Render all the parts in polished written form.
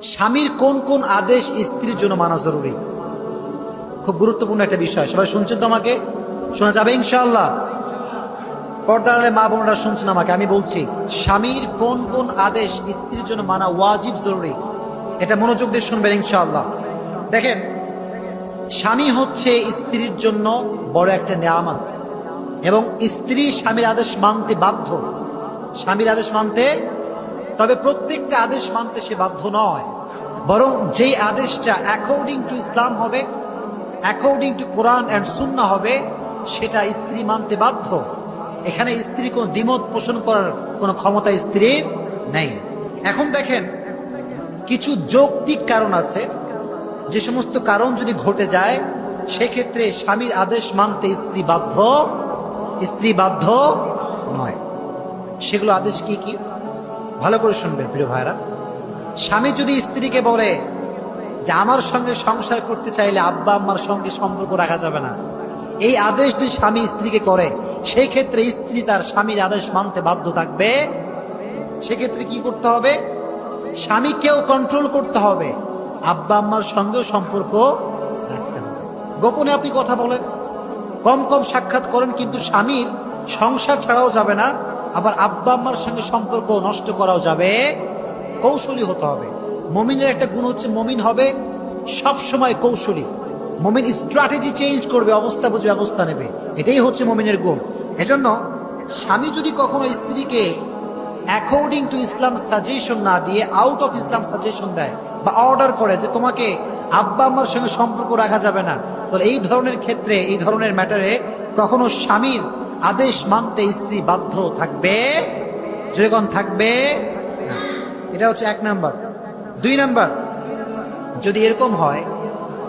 স্বামীর কোন কোন আদেশ স্ত্রীর জন্য মানা জরুরি? খুব গুরুত্বপূর্ণ একটা বিষয়। সবাই শুনছেন তো? আমাকে শোনা যাবে ইনশাআল্লাহ? পর্দার আড়ালে মা বোনরা শুনছেন আমাকে? আমি বলছি, স্বামীর কোন কোন আদেশ স্ত্রীর জন্য মানা ওয়াজিব, জরুরি। এটা মনোযোগ দিয়ে শুনবেন ইনশাআল্লাহ। দেখেন, স্বামী হচ্ছে স্ত্রীর জন্য বড় একটা নেয়ামত, এবং স্ত্রী স্বামীর আদেশ মানতে বাধ্য। স্বামীর আদেশ মানতে, তবে প্রত্যেকটা আদেশ মানতে সে বাধ্য নয়, বরং যেই আদেশটা অ্যাকর্ডিং টু ইসলাম হবে, অ্যাকর্ডিং টু কোরআন অ্যান্ড সুন্নাহ হবে, সেটা স্ত্রী মানতে বাধ্য। এখানে স্ত্রী কোনো দ্বিমত পোষণ করার কোনো ক্ষমতা স্ত্রীর নেই। এখন দেখেন, কিছু যৌক্তিক কারণ আছে, যে সমস্ত কারণ যদি ঘটে যায় সেক্ষেত্রে স্বামীর আদেশ মানতে স্ত্রী বাধ্য নয়। সেগুলো আদেশ কি কি? ভালো করে শুনবেন প্রিয় ভাইরা। স্বামী যদি স্ত্রীকে বলে যে আমার সঙ্গে সংসার করতে চাইলে আব্বা আম্মার সঙ্গে সম্পর্ক রাখা যাবে না, এই আদেশ যদি স্বামী স্ত্রীকে করে, সেই ক্ষেত্রে স্ত্রী তার স্বামীর আদেশ মানতে বাধ্য থাকবে। সেক্ষেত্রে কি করতে হবে? স্বামীকেও কন্ট্রোল করতে হবে, আব্বা আম্মার সঙ্গেও সম্পর্ক রাখতে হবে। গোপনে আপনি কথা বলেন, কম কম সাক্ষাৎ করেন, কিন্তু স্বামীর সংসার ছাড়াও যাবে না, আবার আব্বা আম্মার সঙ্গে সম্পর্ক নষ্ট করাও যাবে। কৌশলী হতে হবে। মুমিনের একটা গুণ হচ্ছে, মুমিন হবে সবসময় কৌশলী। মুমিন স্ট্র্যাটেজি চেঞ্জ করবে, অবস্থা বুঝে ব্যবস্থা নেবে। এটাই হচ্ছে মুমিনের গুণ। এজন্য স্বামী যদি কখনো স্ত্রীকে অ্যাকর্ডিং টু ইসলাম সাজেশন না দিয়ে আউট অফ ইসলাম সাজেশন দেয় বা অর্ডার করে যে তোমাকে আব্বা আম্মার সঙ্গে সম্পর্ক রাখা যাবে না, তাহলে এই ধরনের ক্ষেত্রে, এই ধরনের ম্যাটারে কখনো স্বামীর আদেশ মানতে স্ত্রী বাধ্য থাকবে। যেরকম থাকবে, এটা হচ্ছে 1 নাম্বার। 2 নাম্বার, যদি এরকম হয়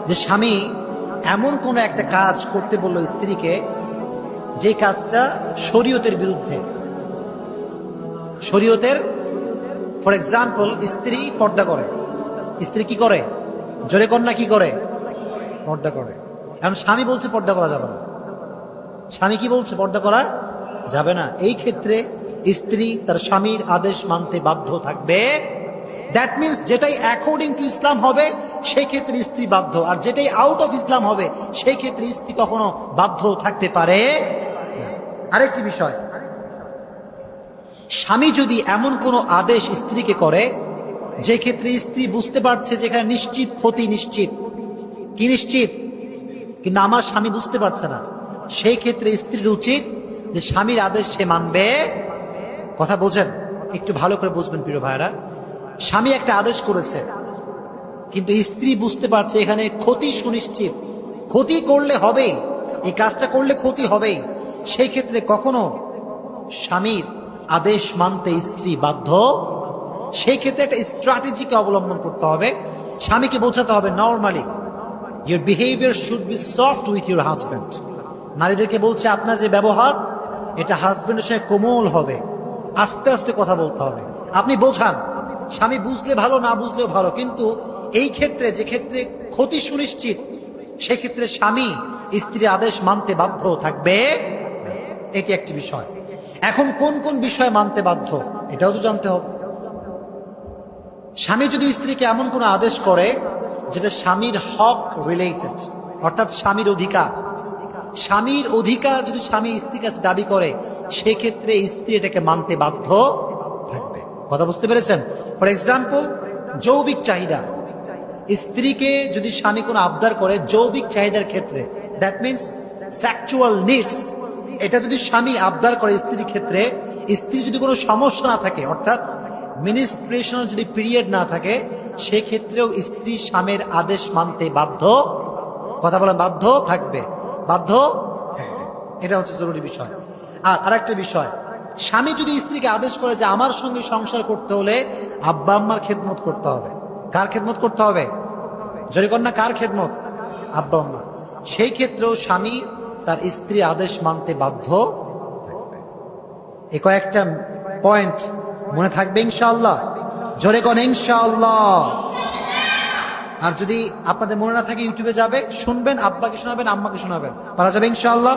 যে স্বামী এমন কোনো একটা কাজ করতে বলল স্ত্রীকে, যে কাজটা শরীয়তের বিরুদ্ধে, শরীয়তের, ফর এক্সাম্পল, স্ত্রী পর্দা করে। স্ত্রী কি করে? জোরে কন্যা কি করে? পর্দা করে। এখন স্বামী বলছে পর্দা করা যাবে না। স্বামী কি বলছে? পর্দা করা যাবে না। এই ক্ষেত্রে স্ত্রী তার স্বামীর আদেশ মানতে বাধ্য থাকবে। দ্যাট মিনস যেটাই অ্যাকর্ডিং টু ইসলাম হবে সেই ক্ষেত্রে স্ত্রী বাধ্য, আর যেটাই আউট অফ ইসলাম হবে সেই ক্ষেত্রে স্ত্রী কখনো বাধ্য থাকতে পারে না। আরেকটি বিষয়, স্বামী যদি এমন কোনো আদেশ স্ত্রীকে করে যে ক্ষেত্রে স্ত্রী বুঝতে পারছে যেখানে নিশ্চিত ক্ষতি, নিশ্চিত কি নিশ্চিত, কিন্তু আমার স্বামী বুঝতে পারছে না, সেই ক্ষেত্রে স্ত্রীর উচিত যে স্বামীর আদেশ সে মানবে। কথা বোঝেন? একটু ভালো করে বুঝবেন প্রিয় ভাইরা। স্বামী একটা আদেশ করেছে, কিন্তু স্ত্রী বুঝতে পারছে এখানে ক্ষতি সুনিশ্চিত, ক্ষতি করলে হবে, এই কাজটা করলে ক্ষতি হবেই, সেই ক্ষেত্রে কখনো স্বামীর আদেশ মানতে স্ত্রী বাধ্য। সেই ক্ষেত্রে একটা স্ট্র্যাটেজিকে অবলম্বন করতে হবে। স্বামীকে বোঝাতে হবে, normally your behaviour should be soft with your husband. নারীদেরকে বলছে আপনার যে ব্যবহার, এটা হাজব্যান্ডের সঙ্গে কোমল হবে, আস্তে আস্তে কথা বলতে হবে। আপনি বোঝান, স্বামী বুঝলে ভালো, না বুঝলেও ভালো, কিন্তু এই ক্ষেত্রে, যে ক্ষেত্রে ক্ষতি সুনিশ্চিত, সেক্ষেত্রে স্বামী স্ত্রীর আদেশ মানতে বাধ্য থাকবে। এটি একটি বিষয়। এখন কোন কোন বিষয় মানতে বাধ্য, এটাও তো জানতে হবে। স্বামী যদি স্ত্রীকে এমন কোনো আদেশ করে যেটা স্বামীর হক রিলেটেড, অর্থাৎ স্বামীর অধিকার, স্বামীর অধিকার যদি স্বামী স্ত্রীর কাছে দাবি করে, সেক্ষেত্রে স্ত্রী এটাকে মানতে বাধ্য থাকবে। কথা বুঝতে পেরেছেন? ফর এক্সাম্পল, যৌবিক চাহিদা, স্ত্রীকে যদি স্বামী কোনো আবদার করে যৌবিক চাহিদার ক্ষেত্রে, দ্যাট মিনস সেক্সুয়াল নিডস, এটা যদি স্বামী আবদার করে স্ত্রীর ক্ষেত্রে, স্ত্রী যদি কোনো সমস্যা না থাকে, অর্থাৎ মিনিস্ট্রেশনাল যদি পিরিয়ড না থাকে, সেক্ষেত্রেও স্ত্রী স্বামীর আদেশ মানতে বাধ্য। কথা বলেন, বাধ্য থাকবে, বাধ্য থাকবে। এটা হচ্ছে জরুরি বিষয়। আর আরেকটা বিষয়, স্বামী যদি স্ত্রীকে আদেশ করে যে আমার সঙ্গে সংসার করতে হলে আব্বা আম্মার খেদমত করতে হবে। কার খেদমত করতে হবে? যদি কন্যা, কার খেদমত? আব্বা আম্মা। সেই ক্ষেত্রেও স্বামী তার স্ত্রীর আদেশ মানতে বাধ্য থাকবে। এই কয়েকটা পয়েন্ট মনে থাকবে ইনশাআল্লাহ। জোরে কোন ইনশাআল্লাহ। আর যদি আপনাদের মনে না থাকে, ইউটিউবে যাবে, শুনবেন, আব্বাকে শোনাবেন, আম্মাকে শোনাবেন, পারা যাবে ইনশাআল্লাহ।